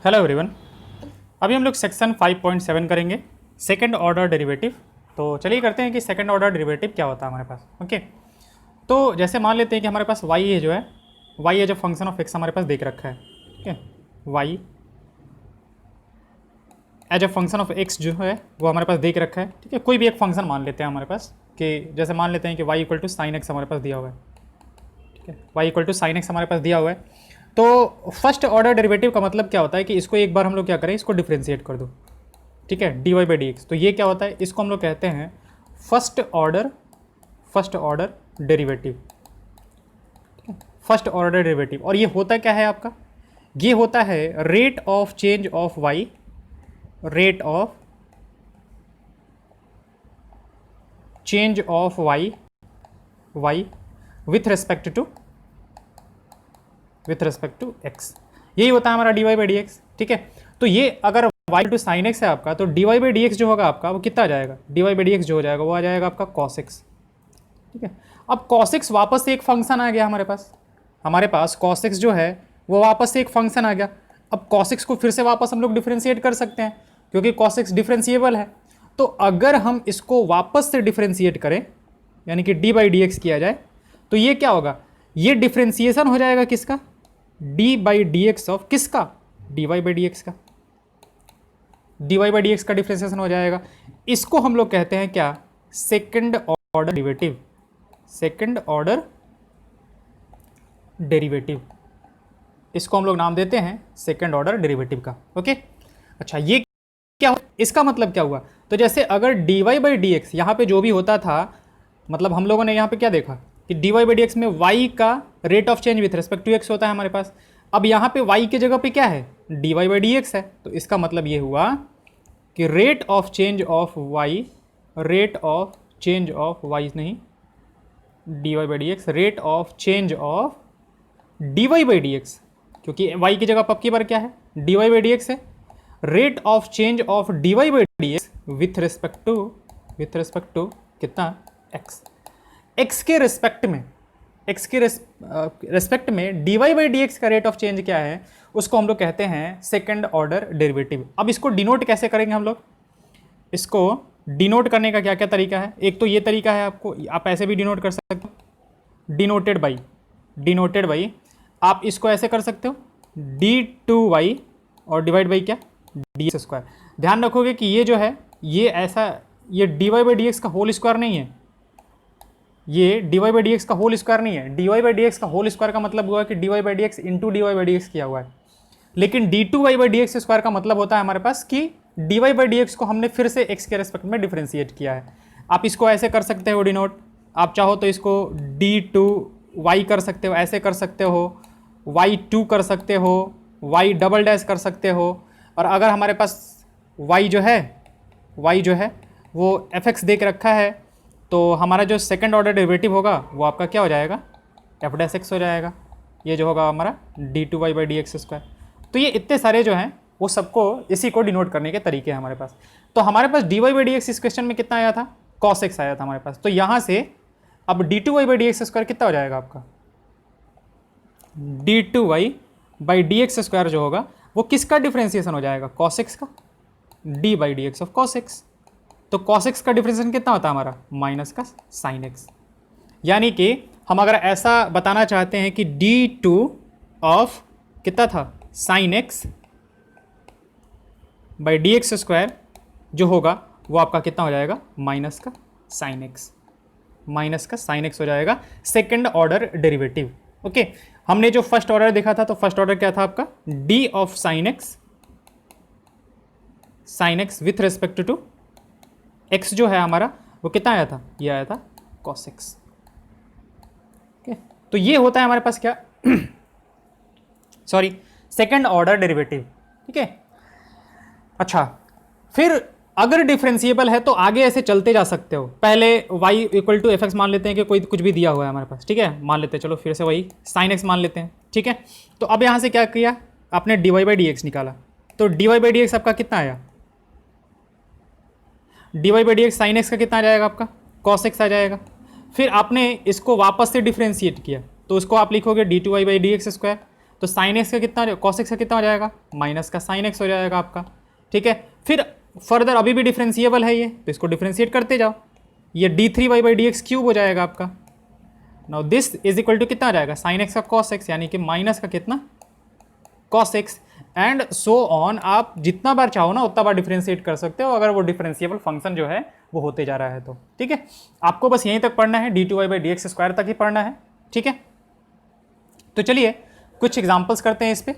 Hello everyone. अभी हम लोग सेक्शन 5.7 करेंगे, सेकंड ऑर्डर डेरिवेटिव। तो चलिए करते हैं कि सेकंड ऑर्डर डेरिवेटिव क्या होता है हमारे पास। ओके, तो जैसे मान लेते हैं कि हमारे पास y है, जो है y as a function of x हमारे पास देख रखा है। ठीक है, y as a function of x जो है वो हमारे पास देख रखा है। ठीक है, कोई भी एक फंक्शन मान लेते हैं हमारे पास, कि जैसे मान लेते हैं कि y equal to sine X हमारे पास दिया हुआ है। ठीक है, y equal to sine X हमारे पास दिया हुआ है। तो फर्स्ट ऑर्डर डेरिवेटिव का मतलब क्या होता है कि इसको एक बार हम लोग क्या करें, इसको डिफ्रेंशिएट कर दो। ठीक है, D Y by D X. तो ये क्या होता है, इसको हम लोग कहते हैं first order derivative. First order derivative. और ये होता क्या है आपका, ये होता है rate of change of y, rate of change of y with respect to x. यही होता है हमारा d Y by D x. ठीक है, तो ये अगर y टू साइन एक्स है आपका, तो d Y by D x जो होगा आपका वो कितना आ जाएगा, d Y by D x जो हो जाएगा वो आ जाएगा आपका कॉस एक्स। ठीक है, अब कॉस एक्स वापस से एक फंक्शन आ गया हमारे पास कॉस एक्स जो है वो वापस से एक फंक्शन आ गया। अब कॉस एक्स को फिर से वापस हम लोग डिफ्रेंशिएट कर सकते हैं, क्योंकि कॉस एक्स डिफ्रेंशिएबल है। तो अगर हम इसको वापस से डिफ्रेंशिएट करें, यानी कि डी बाई डी एक्स किया जाए, तो ये क्या होगा, ये डिफ्रेंशिएशन हो जाएगा किसका, d by D x of किसका, d Y by D x का। D Y by D x का डिफ्रेंशिएशन हो जाएगा। इसको हम लोग कहते हैं क्या, second order derivative. Second order derivative, इसको हम लोग नाम देते हैं सेकंड ऑर्डर डेरिवेटिव का। ओके, अच्छा ये क्या हुआ, इसका मतलब क्या हुआ, तो जैसे अगर d Y by D x यहाँ पे जो भी होता था, मतलब हम लोगों ने यहाँ पे क्या देखा कि d Y by D x में y का rate of change with respect to x होता है हमारे पास। अब यहाँ पे y की जगह पे क्या है, D Y by D x है। तो इसका मतलब ये हुआ कि rate of change of y, rate of change of y नहीं, d Y by D x, rate of change of d Y by D x, क्योंकि y की जगह पर आपकी बार क्या है, D Y by D x है। Rate of change of d Y by D x with respect to कितना, x के रेस्पेक्ट में d Y by D x का रेट ऑफ चेंज क्या है, उसको हम लोग कहते हैं सेकंड ऑर्डर डेरिवेटिव। अब इसको डिनोट कैसे करेंगे हम लोग, इसको डिनोट करने का क्या क्या तरीका है, एक तो ये तरीका है, आपको आप ऐसे भी डिनोट कर सकते हो, डिनोटेड बाई आप इसको ऐसे कर सकते हो डी टू वाई और डिवाइड बाई क्या, डी एक्स स्क्वायर। ध्यान रखोगे कि ये जो है ये ऐसा, ये d Y by D x का होल स्क्वायर नहीं है, ये d Y by D x का होल स्क्वायर नहीं है। D Y by D x का होल स्क्वायर का मतलब हुआ कि d Y by D x into d Y by D x किया हुआ है, लेकिन d two y by D x square का मतलब होता है हमारे पास कि d Y by D x को हमने फिर से एक्स के रेस्पेक्ट में डिफ्रेंशिएट किया है। आप इसको ऐसे कर सकते हो डिनोट, आप चाहो तो इसको डी टू वाई कर सकते हो, ऐसे कर सकते हो, वाई टू कर सकते हो, वाई डबल डैश कर सकते हो। और अगर हमारे पास वाई जो है वो एफ एक्स देख रखा है, तो हमारा जो सेकंड ऑर्डर डेरिवेटिव होगा वो आपका क्या हो जाएगा, एफ डैश एक्स हो जाएगा। ये जो होगा हमारा d two y by D x square. तो ये इतने सारे जो हैं वो सबको इसी को डिनोट करने के तरीके हैं हमारे पास। तो हमारे पास d Y by D x इस क्वेश्चन में कितना आया था, कॉस एक्स आया था हमारे पास। तो यहाँ से अब d two y by D x square कितना हो जाएगा आपका, d two y by D x square जो होगा वो किसका डिफ्रेंसिएशन हो जाएगा, कॉस एक्स का, d by D x of cos x. तो cos x का डिफरेंशिएशन कितना होता है हमारा, माइनस का sin x। यानी कि हम अगर ऐसा बताना चाहते हैं कि d2 ऑफ कितना था, sin x by D x square जो होगा वो आपका कितना हो जाएगा, माइनस का sin x हो जाएगा सेकंड ऑर्डर डेरिवेटिव। ओके, हमने जो फर्स्ट ऑर्डर देखा था, तो फर्स्ट ऑर्डर क्या था आपका, d of sin x with respect to x जो है हमारा वो कितना आया था, ये आया था cos x। ओके, तो ये होता है हमारे पास क्या सॉरी, सेकंड ऑर्डर डेरिवेटिव। ठीक है, अच्छा फिर अगर डिफरेंशिएबल है तो आगे ऐसे चलते जा सकते हो। पहले y equal to f x मान लेते हैं कि कोई कुछ भी दिया हुआ है हमारे पास। ठीक है, मान लेते हैं, चलो फिर से वही sin x मान लेते हैं। ठीक है, तो अब यहाँ से क्या किया आपने, d Y by D x निकाला, तो d Y by D x आपका कितना आया, d Y by D x sine x का कितना आ जाएगा आपका, कॉस एक्स आ जाएगा। फिर आपने इसको वापस से डिफ्रेंशिएट किया, तो उसको आप लिखोगे d two y by D x square. तो साइन एक्स का कितना, कॉस एक्स का कितना हो जाएगा, माइनस का साइन एक्स हो जाएगा आपका। ठीक है, फिर फर्दर अभी भी डिफरेंशिएबल है ये, तो इसको डिफरेंशिएट करते जाओ, ये d3y/dx³ हो जाएगा आपका। Now this is equal to कितना आ जाएगा, साइन एक्स का कॉस एक्स, यानी कि माइनस का कितना, cos x, and so on. आप जितना बार चाहो ना उतना बार डिफरेंशिएट कर सकते हो, अगर वो डिफरेंशिएबल फंक्शन जो है वो होते जा रहा है तो। ठीक है, आपको बस यहीं तक पढ़ना है, d2y/dx² तक ही पढ़ना है। ठीक है, तो चलिए कुछ एग्जांपल्स करते हैं इस पे,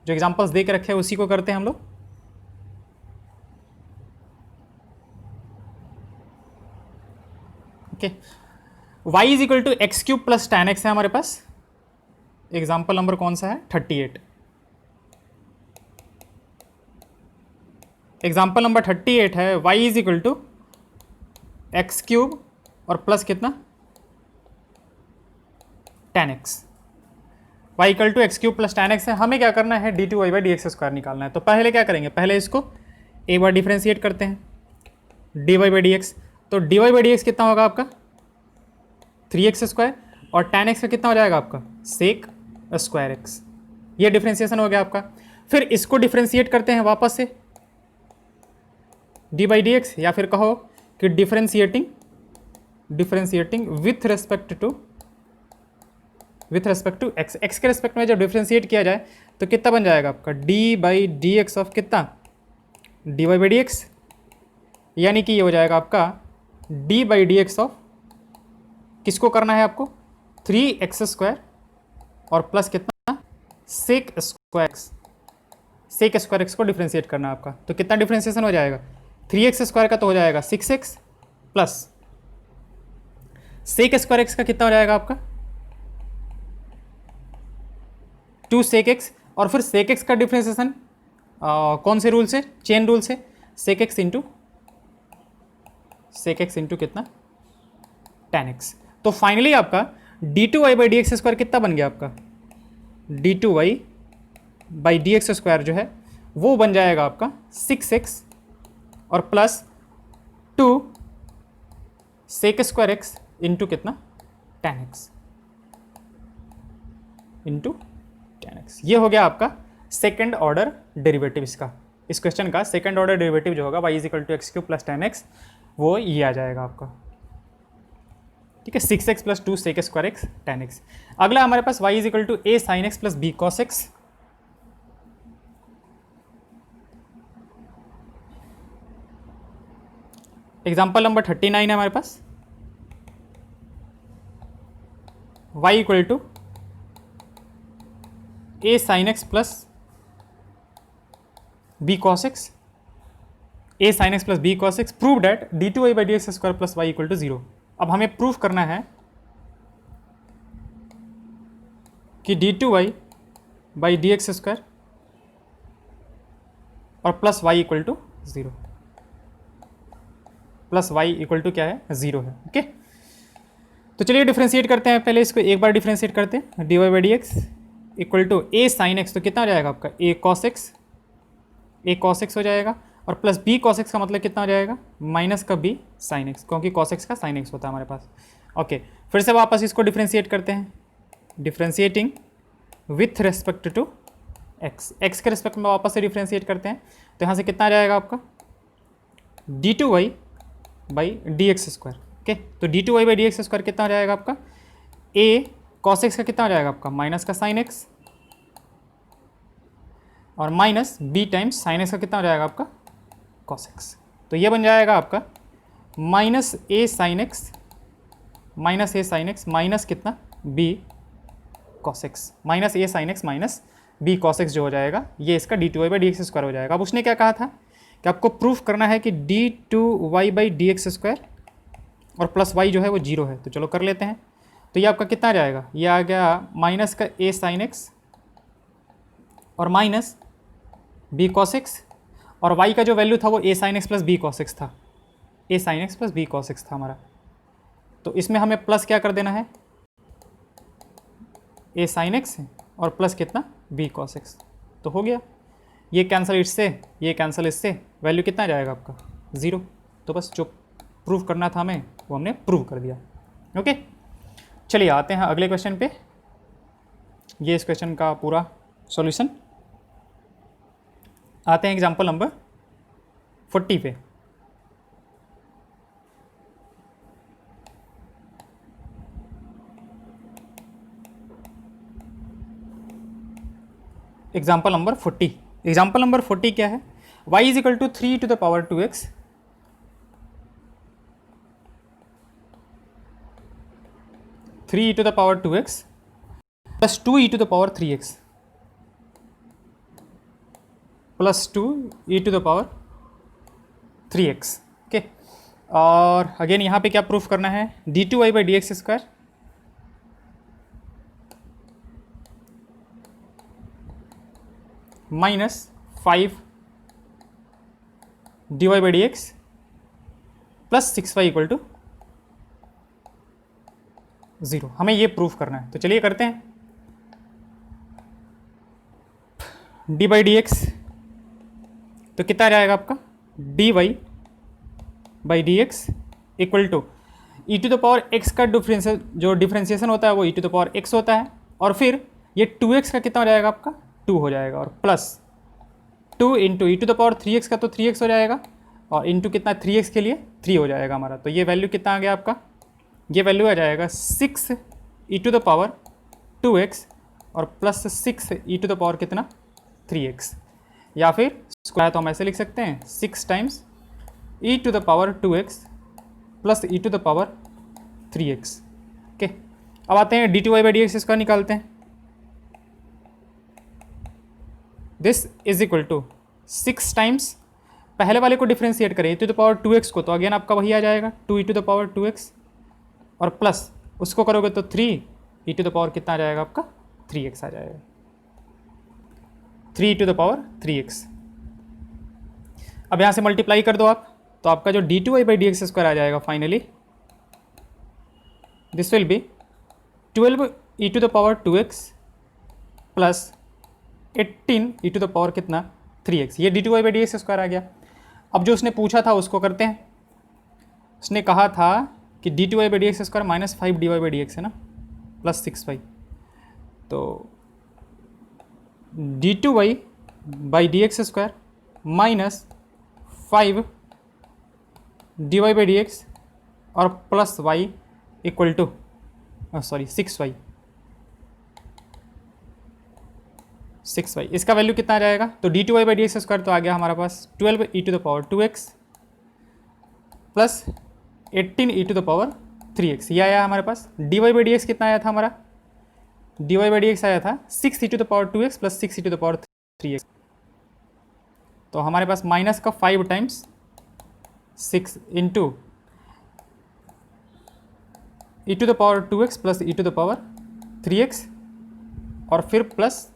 जो एग्जांपल्स दे के रखे हैं उसी को करते हैं हम लोग। Okay, y is equal to x³ plus tan x है हमारे पास। एग्जाम्पल नंबर कौन सा है, 38। एग्जाम्पल नंबर 38 है y is equal to x³ और प्लस कितना, tan x। y equal to x³ plus tan x है, हमें क्या करना है, d2y/dx² निकालना है। तो पहले क्या करेंगे, पहले इसको एक बार डिफरेंशिएट करते हैं, dy/dx। तो dy/dx कितना होगा आपका, 3x² और tan x का कितना हो जाएगा आपका, sec² x। ये डिफरेंशिएशन हो गया आपका। फिर इसको डिफरेंशिएट करते हैं वापस से d/dx, या फिर कहो कि differentiating with respect to x। x के रेस्पेक्ट में जब डिफरेंशिएट किया जाए तो कितना बन जाएगा आपका, d/dx ऑफ कितना, dy/dx, यानी कि ये हो जाएगा आपका d/dx ऑफ, किसको करना है आपको, 3x² और प्लस कितना, sec² x को डिफरेंशिएट करना है आपका। तो कितना डिफरेंशिएशन हो जाएगा, 3x² का तो हो जाएगा 6x प्लस sec² x का कितना हो जाएगा आपका, 2 sec x, और फिर sec x का डिफरेंशिएशन कौन से रूल से, चेन रूल से, sec x इंटू कितना, tan x। तो फाइनली आपका d2y/dx² कितना बन गया आपका, d2y/dx² जो है वो बन जाएगा आपका 6x और प्लस 2 sec² x इंटू कितना, tan x into tan x। ये हो गया आपका सेकेंड ऑर्डर डेरिवेटिव इसका, इस क्वेश्चन का सेकेंड ऑर्डर डेरिवेटिव जो होगा y is equal to x³ plus tan x, वो ये आ जाएगा आपका। ठीक है, 6x plus 2 sec² x tan x। अगला हमारे पास y is equal to a sin x plus b cos x। Example number 39 है हमारे पास, y equal to a sin x plus b cos x, a sin x plus b cos x, prove that d2y/dx² plus y equal to 0। अब हमें proof करना है कि d2y/dx² और plus y equal to 0, plus y equal to क्या है, 0 है। Okay, तो चलिए डिफरेंशिएट करते हैं, पहले इसको एक बार डिफरेंशिएट करते हैं, dy/dx equal to a sin x, तो कितना हो जाएगा आपका, a cos x हो जाएगा, और प्लस b cos x का मतलब कितना हो जाएगा, माइनस का b sin x, क्योंकि cos x का sin x होता है हमारे पास। ओके, फिर से वापस इसको डिफरेंशिएट करते हैं, differentiating with respect to x, x के रेस्पेक्ट में वापस से डिफरेंशिएट करते हैं, तो यहाँ से कितना आ जाएगा आपका, d2y/dx²। ओके, तो d2y/dx² कितना हो जाएगा आपका, a cos x का कितना हो जाएगा आपका, माइनस का sin x, और minus b times sin x का कितना हो जाएगा आपका, cos x। तो ये बन जाएगा आपका minus a sin x minus कितना, b cos x, minus a sin x minus b cos x जो हो जाएगा, ये इसका d2y/dx² हो जाएगा। अब उसने क्या कहा था कि आपको प्रूफ करना है कि d2y/dx² और प्लस y जो है वो 0 है, तो चलो कर लेते हैं। तो ये आपका कितना आ जाएगा, ये आ गया माइनस का a sin x और माइनस b cos x, और y का जो वैल्यू था वो a sin x plus b cos x था, a sin x plus b cos x था हमारा। तो इसमें हमें प्लस क्या कर देना है, a sin x और प्लस कितना, b cos x, तो हो गया। ये कैंसिल इससे, ये कैंसिल इससे, वैल्यू कितना आ जाएगा आपका, 0। तो बस जो प्रूफ करना था हमें वो हमने प्रूव कर दिया। ओके, चलिए आते हैं अगले क्वेश्चन पे। ये इस क्वेश्चन का पूरा सॉल्यूशन। आते हैं एग्जांपल नंबर 40 पे। Example number 40। एग्जाम्पल नंबर 40 क्या है? y is equal to 3 to the power 2x, 3 to the power 2x plus 2 to the power 3x plus 2 to the power 3x। Okay, और again यहाँ पे क्या proof करना है? d2y by D x square minus 5 dy by D x plus 6y equal to 0। हमें ये proof करना है, तो चलिए करते हैं। डी बाई डी एक्स तो कितना आ जाएगा आपका? D Y by D x equal to e to the power x का जो डिफ्रेंसिएशन होता है वो e to the power x होता है, और फिर ये 2x का कितना हो जाएगा आपका? 2 हो जाएगा, और plus 2 into e to the power 3x का तो 3x हो जाएगा, और इंटू कितना 3x के लिए 3 हो जाएगा हमारा। तो ये वैल्यू कितना आ गया आपका? ये वैल्यू आ जाएगा 6 e to the power 2x और plus 6 e to the power कितना? 3x, या फिर स्क्वायर तो हम ऐसे लिख सकते हैं 6 times e to the power 2x plus e to the power 3x। Okay, अब आते हैं d t y by D x, इसका निकालते हैं। This is equal to 6 times, पहले वाले को डिफ्रेंशिएट करें ई टू द पावर 2x को, तो अगेन आपका वही आ जाएगा 2 e to the power 2x, और प्लस उसको करोगे तो 3 ई टू द पावर कितना आ जाएगा आपका? 3x आ जाएगा, 3 e to the power 3x। अब यहाँ से मल्टीप्लाई कर दो आप, तो आपका जो d two y by D x square आ जाएगा finally, this will be 12 e to the power 2x plus 18 e to the power कितना? 3x। ये d two y by D x square आ गया। अब जो उसने पूछा था उसको करते हैं। उसने कहा था कि d two y by D x square minus 5 d Y by D x है ना, प्लस 6y। तो d two y by D x square minus 5 d Y by D x और plus y equal to 6y। इसका value कितना आ जाएगा? तो d two y by D x square तो आ गया हमारे पास 12 e to the power 2x plus 18 e to the power 3x, ये आया हमारे पास। D Y by D x कितना आया था हमारा? D Y by D x आया था 6 e to the power 2x plus 6 e to the power 3x। तो हमारे पास माइनस का 5 times 6 into e to the power 2x plus e to the power 3x, और फिर प्लस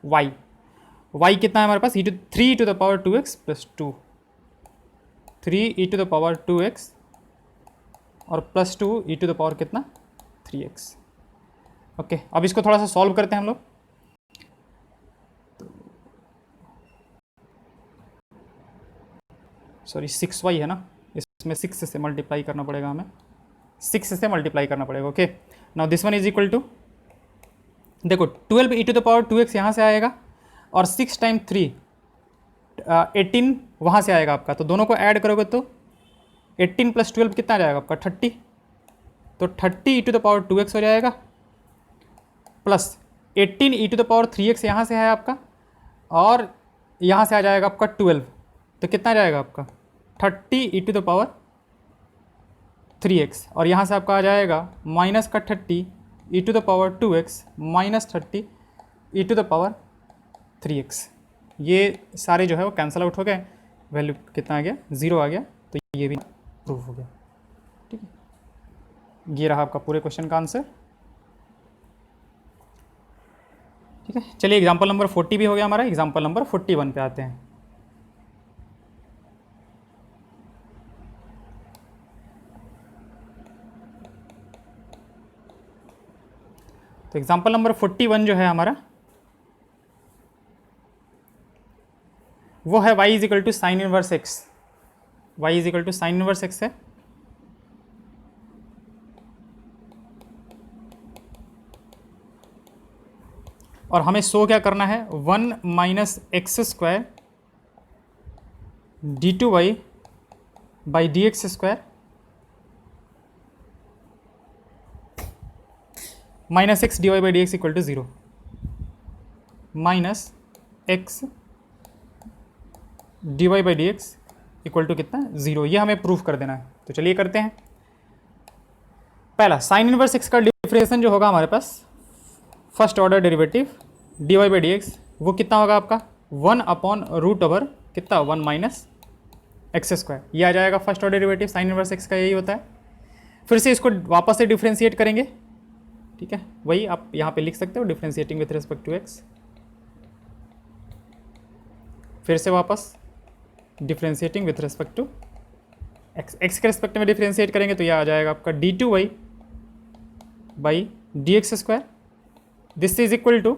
y। y कितना है हमारे पास? 3 e to the power 2x plus 2, 3 e to the power 2x और plus 2 e to the power कितना? 3x। Okay, अब इसको थोड़ा सा सॉल्व करते हैं हम लोग। सॉरी 6y है ना, इसमें 6 से मल्टीप्लाई करना पड़ेगा हमें, 6 से मल्टीप्लाई करना पड़ेगा। Okay, now this one is equal to, देखो 12 e to the power 2x यहाँ से आएगा, और 6 टाइम 3 18 वहाँ से आएगा आपका, तो दोनों को ऐड करोगे तो 18 प्लस 12 कितना आ जाएगा आपका? 30। तो 30 e to the power 2x हो जाएगा, plus 18 e to the power 3x यहाँ से है आपका, और यहाँ से आ जाएगा आपका 12, तो कितना आ जाएगा आपका? 30 e to the power 3x, और यहाँ से आपका आ जाएगा माइनस का 30 e to the power 2x minus 30 e to the power 3x। ये सारे जो है वो कैंसिल आउट हो गए, वैल्यू कितना आ गया? 0 आ गया, तो ये भी प्रूफ हो गया। ठीक है, ये रहा आपका पूरे क्वेश्चन का आंसर। ठीक है, चलिए एग्जाम्पल नंबर 40 भी हो गया हमारा। एग्जाम्पल नंबर 41 पे आते हैं। तो एग्जाम्पल नंबर 41 जो है हमारा, वो है y is equal to sine inverse x. y is equal to sine inverse x है, और हमें शो क्या करना है, 1 minus x square d two y by D x square minus x d Y by D x equal to 0, minus x d Y by D x equal to कितना, 0। ये हमें proof कर देना है। तो चलिए करते हैं। पहला साइन इनवर्स एक्स का डिफरेंशिएशन जो होगा हमारे पास, first order derivative d Y by D x, वो कितना होगा आपका 1 अपॉन रूट ओवर कितना 1 माइनस एक्स स्क्वायर, ये आ जाएगा first order derivative sign inverse x का, यही होता है। फिर से इसको वापस से डिफ्रेंशिएट करेंगे, ठीक है, वही आप यहाँ पे लिख सकते हो, differentiating with respect to x. फिर से वापस differentiating with respect to x, x के रिस्पेक्ट में डिफ्रेंशिएट करेंगे तो यह आ जाएगा आपका d two y by D x square, this is equal to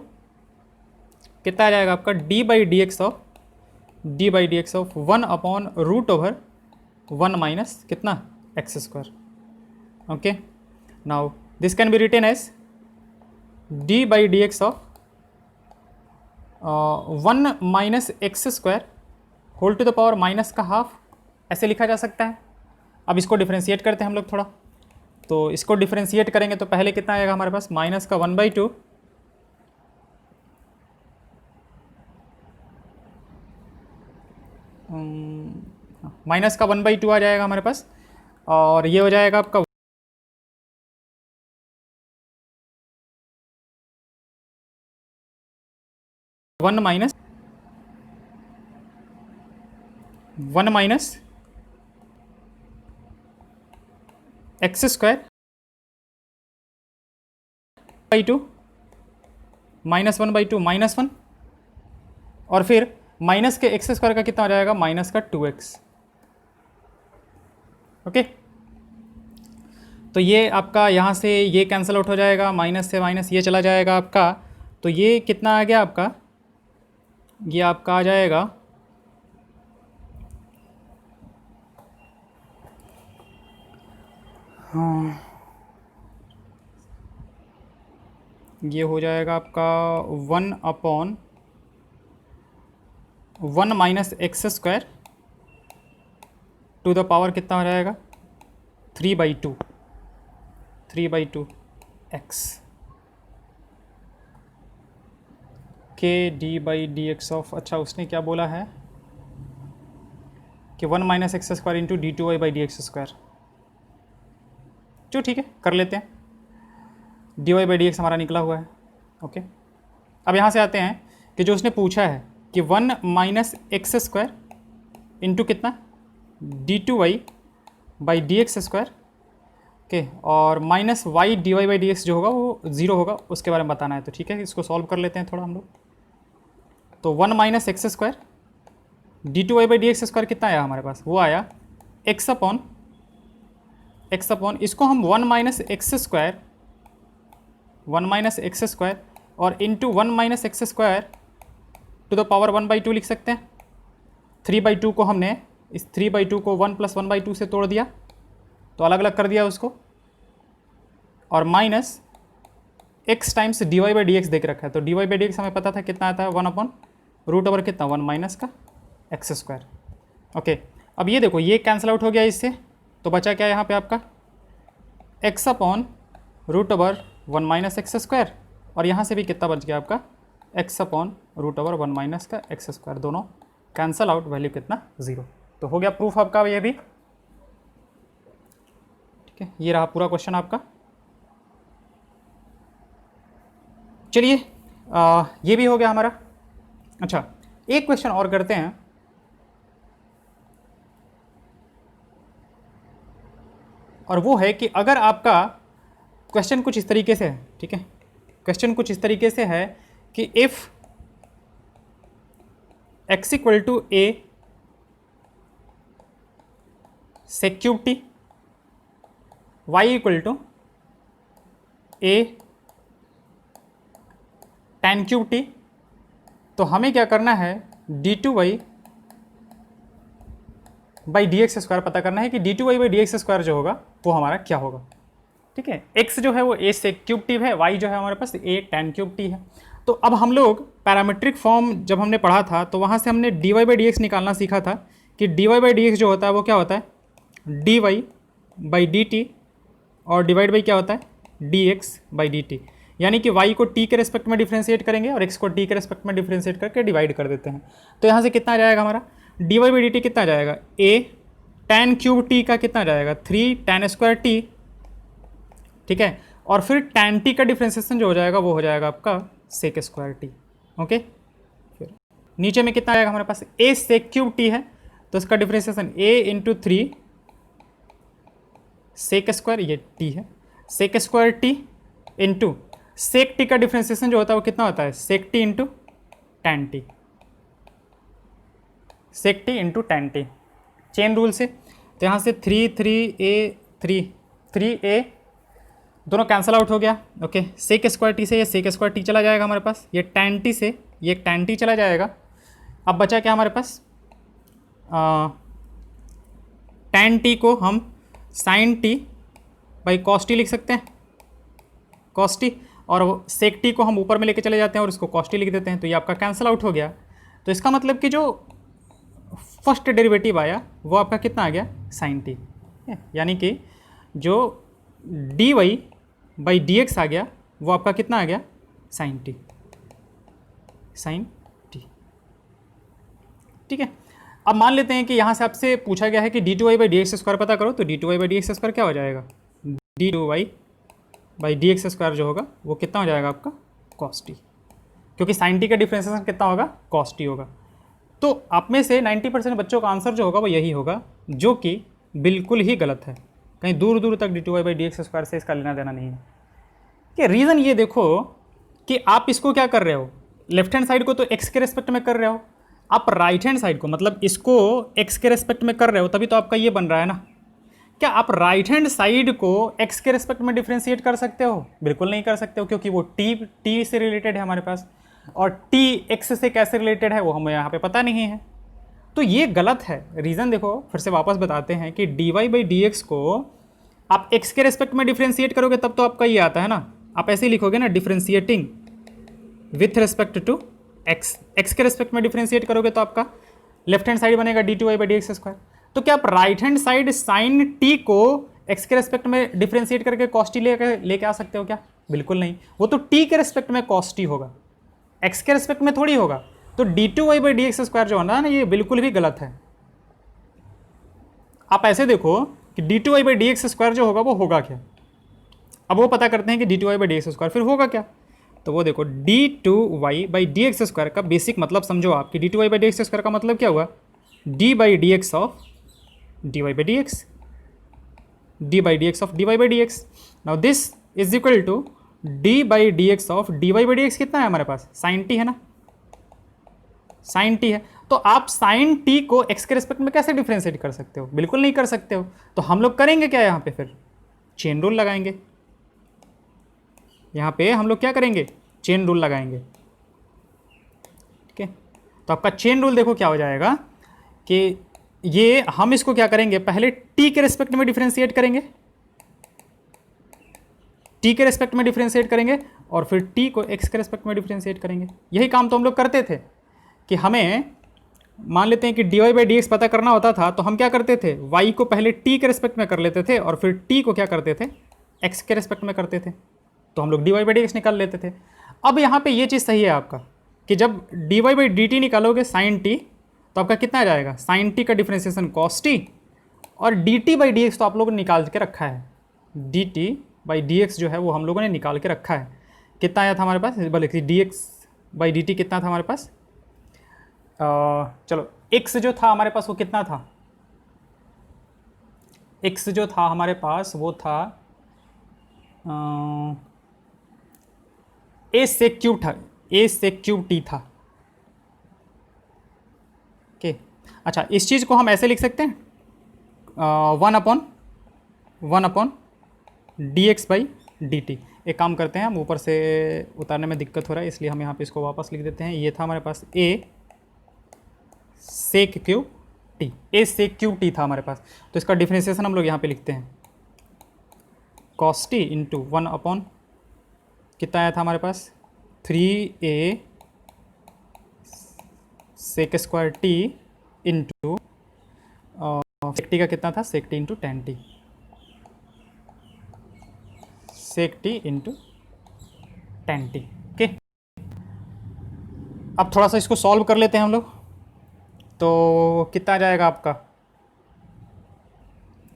कितना आ जाएगा आपका d by D x of 1 upon root over 1 minus कितना x square. Okay, now this can be written as d by D x of 1 minus x square whole to the power minus का half, ऐसे लिखा जा सकता है। अब इसको differentiate करते हैं हम लोग थोड़ा, तो इसको डिफ्रेंशिएट करेंगे तो पहले कितना आएगा हमारे पास, माइनस का 1/2 माइनस का 1/2 आ जाएगा हमारे पास, और ये हो जाएगा आपका 1 minus x square by 2 minus 1/2 minus 1, और फिर माइनस के एक्स स्क्वायर का कितना आ जाएगा, माइनस का 2x। ओके, तो ये आपका यहाँ से ये कैंसिल आउट हो जाएगा, माइनस से माइनस ये चला जाएगा आपका, तो ये कितना आ गया आपका, ये आपका आ जाएगा हाँ, ये हो जाएगा आपका 1 upon 1 minus x square to the power कितना हो जाएगा 3/2 एक्स के d by D x of, अच्छा उसने क्या बोला है कि 1 minus x square into d two y by D x square, जो ठीक है कर लेते हैं, d Y by D x हमारा निकला हुआ है। ओके, अब यहाँ से आते हैं कि जो उसने पूछा है कि 1 माइनस एक्स स्क्वायर इंटू कितना d two y by D x square, okay, और minus y d Y by D x जो होगा वो 0 होगा, उसके बारे में बताना है। तो ठीक है, इसको सॉल्व कर लेते हैं थोड़ा हम लोग। तो 1 minus x square d two y by D x square कितना आया हमारे पास, वो आया एक्स अपॉन इसको हम 1 माइनस एक्स स्क्वायर और into 1 minus x square to the power 1/2 लिख सकते हैं। 3/2 को हमने इस 3/2 को 1 + 1/2 से तोड़ दिया, तो अलग अलग कर दिया उसको, और minus x times d Y by D x देख रखा है। तो d Y by D x हमें पता था कितना आता है, 1 अपॉन रूट ओवर कितना 1 माइनस का एक्स स्क्वायर। ओके, अब ये देखो ये कैंसिल आउट हो गया इससे, तो बचा क्या यहाँ पे आपका x upon root over 1 minus x square, और यहाँ से भी कितना बच गया आपका x upon root over 1 minus का एक्स स्क्वायर, दोनों कैंसल आउट, वैल्यू कितना 0। तो हो गया प्रूफ आपका ये भी। ठीक है, ये रहा पूरा क्वेश्चन आपका। चलिए ये भी हो गया हमारा। अच्छा, एक क्वेश्चन और करते हैं, और वो है कि अगर आपका क्वेश्चन कुछ इस तरीके से है, ठीक है, क्वेश्चन कुछ इस तरीके से है कि if x equal to a sec cube t, y equal to a tan cube t, तो हमें क्या करना है d2y by D x square पता करना है कि d2y by D x square जो होगा वो हमारा क्या होगा। ठीक है, x जो है वो a sec क्यूब t है, y जो है हमारे पास a tan क्यूब t है। तो अब हम लोग पैरामीट्रिक फॉर्म जब हमने पढ़ा था तो वहाँ से हमने dy बाई डी एक्स निकालना सीखा था कि dy बाई डी एक्स जो होता है वो क्या होता है dy बाई डी टी, और डिवाइड बाई क्या होता है dx बाई डी टी, यानी कि y को t के रेस्पेक्ट में डिफ्रेंशिएट करेंगे और x को t के रेस्पेक्ट में डिफ्रेंशिएट करके डिवाइड कर देते हैं। तो यहाँ से कितना आ जाएगा हमारा dy बाई डी टी कितना आ जाएगा a tan क्यूब t का कितना आ जाएगा 3 tan स्क्वायर t, ठीक है, और फिर tan t का डिफ्रेंशिएशन जो हो जाएगा वो हो जाएगा आपका sec स्क्वायर t। ओके, फिर नीचे में कितना आएगा हमारे पास a sec क्यूब t है तो इसका differentiation a into 3 sec square, ये t है, sec square t into sec t का डिफ्रेंशिएशन जो होता है वो कितना होता है sec t into tan t, sec t into tan t chain rule से। तो यहाँ से 3a दोनों कैंसिल आउट हो गया। ओके, sec स्क्वायर t से ये sec स्क्वायर t चला जाएगा हमारे पास, ये tan t से ये tan t चला जाएगा। अब बचा क्या हमारे पास tan t को हम sin t by cos t लिख सकते हैं, cos t, और sec t को हम ऊपर में लेके चले जाते हैं और इसको cos t लिख देते हैं, तो ये आपका कैंसिल आउट हो गया। तो इसका मतलब कि जो फर्स्ट डेरिवेटिव आया वो आपका कितना आ गया sin t, यानी कि जो dy बाई डी एक्स आ गया वो आपका कितना आ गया sin t, ठीक है। अब मान लेते हैं कि यहाँ से आपसे पूछा गया है कि d2y by D x square पता करो, तो d2y by D x square क्या हो जाएगा d2y by D x square जो होगा वो कितना हो जाएगा आपका cos t, क्योंकि sin t का डिफ्रेंशिएशन कितना होगा cos t होगा। तो आप में से 90% बच्चों का आंसर जो होगा वो यही होगा, जो कि बिल्कुल ही गलत है। कहीं दूर दूर तक d2y by D x square से इसका लेना देना नहीं है। कि रीज़न ये देखो कि आप इसको क्या कर रहे हो, लेफ्ट हैंड साइड को तो x के रेस्पेक्ट में कर रहे हो, आप राइट हैंड साइड को मतलब इसको x के रेस्पेक्ट में कर रहे हो, तभी तो आपका ये बन रहा है ना। क्या आप राइट हैंड साइड को x के रेस्पेक्ट में डिफ्रेंशिएट कर सकते हो? बिल्कुल नहीं कर सकते हो, क्योंकि वो t से रिलेटेड है हमारे पास, और t x से कैसे रिलेटेड है वो हमें यहाँ पे पता नहीं है। तो ये गलत है। रीज़न देखो, फिर से वापस बताते हैं कि dy बाई डी एक्स को आप x के रेस्पेक्ट में डिफ्रेंशिएट करोगे तब तो आपका ये आता है ना, आप ऐसे ही लिखोगे ना differentiating with respect to x के रेस्पेक्ट में डिफ्रेंशिएट करोगे तो आपका लेफ्ट हैंड साइड बनेगा d2y by D x square. तो क्या आप right hand side sine t को x के रेस्पेक्ट में डिफ्रेंशिएट करके cos t लेके आ सकते हो क्या? बिल्कुल नहीं, वो तो t के रेस्पेक्ट में cos t होगा, x के रेस्पेक्ट में थोड़ी होगा। तो d2y by D x square जो होना है ना, ये बिल्कुल भी गलत है। आप ऐसे देखो कि d2y by D x square जो होगा वो होगा क्या। अब वो पता करते हैं कि d2y by D x square फिर होगा क्या। तो वो देखो d2y by D x square का बेसिक मतलब समझो आप कि d2y by D x square का मतलब क्या हुआ, d by D x of dy by D x, d by D x of dy by D x. Now this is equal to d by D x of dy by D x कितना है हमारे पास sin t है ना, sin t है। तो आप sin t को x के रेस्पेक्ट में कैसे डिफ्रेंशिएट कर सकते हो? बिल्कुल नहीं कर सकते हो। तो हम लोग करेंगे क्या, यहाँ पे फिर चेन रूल लगाएंगे। यहाँ पे हम लोग क्या करेंगे, चेन रूल लगाएंगे, ठीक है। तो आपका चेन रूल देखो क्या हो जाएगा कि ये हम इसको क्या करेंगे, पहले t के रेस्पेक्ट में डिफ्रेंशिएट करेंगे, t के रेस्पेक्ट में डिफ्रेंशिएट करेंगे, और फिर t को x के रेस्पेक्ट में डिफ्रेंशिएट करेंगे। यही काम तो हम लोग करते थे कि हमें मान लेते हैं कि dy बाई डी एक्स पता करना होता था, तो हम क्या करते थे, y को पहले t के रेस्पेक्ट में कर लेते थे और फिर t को क्या करते थे, x के रेस्पेक्ट में करते थे, तो हम लोग dy बाई डी एक्स निकाल लेते थे। अब यहाँ पे ये चीज़ सही है आपका कि जब dy बाई डी टी निकालोगे sin t तो आपका कितना आ जाएगा, sin t का डिफ्रेंशिएशन cos t, और dt बाई डी एक्स तो आप लोगों ने निकाल के रखा है, dt बाई डी एक्स जो है वो हम लोगों ने निकाल के रखा है। कितना आया था हमारे पास, बल्कि dx बाई डी टी कितना था हमारे पास, चलो x जो था हमारे पास वो कितना था, x जो था हमारे पास वो था a sec क्यूब था, a sec क्यूब t था। ओके, अच्छा इस चीज़ को हम ऐसे लिख सकते हैं 1 upon D x by D T. एक काम करते हैं, हम ऊपर से उतारने में दिक्कत हो रहा है इसलिए हम यहाँ पे इसको वापस लिख देते हैं। ये था हमारे पास a sec cube t, a sec cube t था हमारे पास, तो इसका डिफ्रेंशिएशन हम लोग यहाँ पे लिखते हैं cos t इंटू 1 अपॉन कितना आया था हमारे पास 3a sec square t into sec t का कितना था, sec t into tan t, sec t into tan t. Okay, अब थोड़ा सा इसको सॉल्व कर लेते हैं हम लोग। तो कितना आ जाएगा आपका,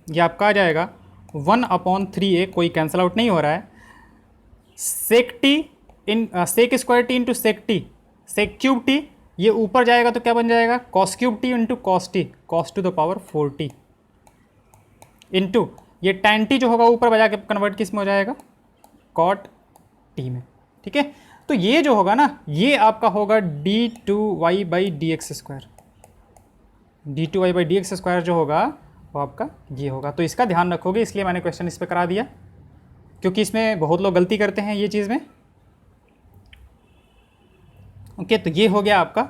ये आपका आ जाएगा 1/3a, कोई कैंसिल आउट नहीं हो रहा है, sec t in sec square t into sec t, sec cube t, ये ऊपर जाएगा तो क्या बन जाएगा, cos cube t into cos t, cos to the power 4t, into ये tan टी जो होगा ऊपर बजा के कन्वर्ट किस में हो जाएगा, कॉट टी में। ठीक है, तो ये जो होगा ना, ये आपका होगा d2y by D x square, d2y by D x square जो होगा वो आपका ये होगा। तो इसका ध्यान रखोगे, इसलिए मैंने क्वेश्चन इस पर करा दिया, क्योंकि इसमें बहुत लोग गलती करते हैं ये चीज़ में। ओके, तो ये हो गया आपका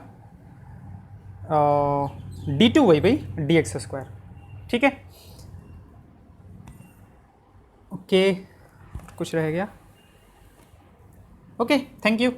d2y by D x square. ठीक है, ओके, कुछ रह गया? Okay, thank you.